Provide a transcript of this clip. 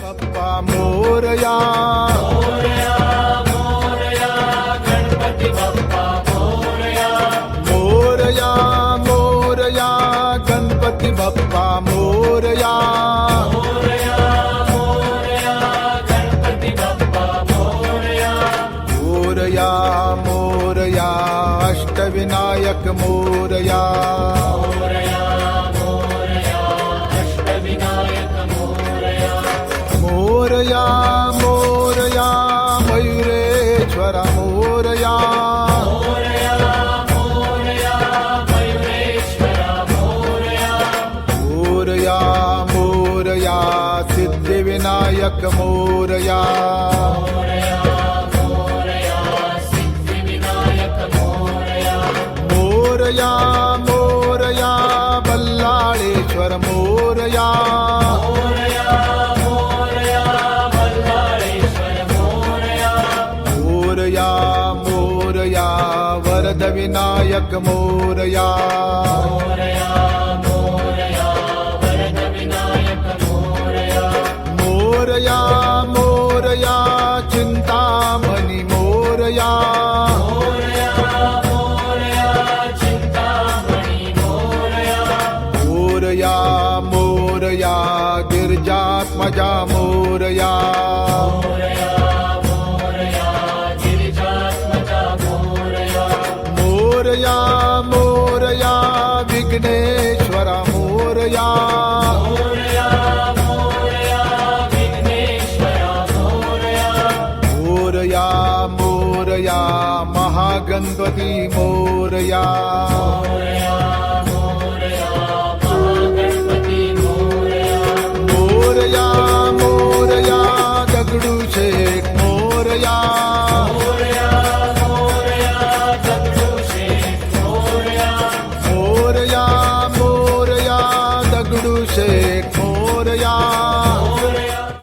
Bappa Morya. Ganpati Bappa Morya. Morya Morya Ganpati Bappa Morya. Ganpati Bappa Morya. Morya Morya Ashtavinayak Morya. Ashtavinayak Morya. Morya Morya Mayureshwar Morya. Mayureshwar Morya. Morya Morya Siddhivinayak Morya. Siddhivinayak Morya. Morya Morya Ballaleshwar Morya. Ballaleshwar Morya. Morya Morya Varad Vinayak Morya. Varad Vinayak Morya. Morya Morya Chintamani Morya. Chintamani Morya. Morya Morya गिरिजात्मजा Morya. गिरिजात्मजा Morya. Morya Morya Vighneshwar Morya. Vighneshwar Morya. Morya Morya Mahaganpati Morya. Ganpati Morya. Morya Morya Dagdusheth Morya. Dagdusheth Morya. Morya Morya Dagdusheth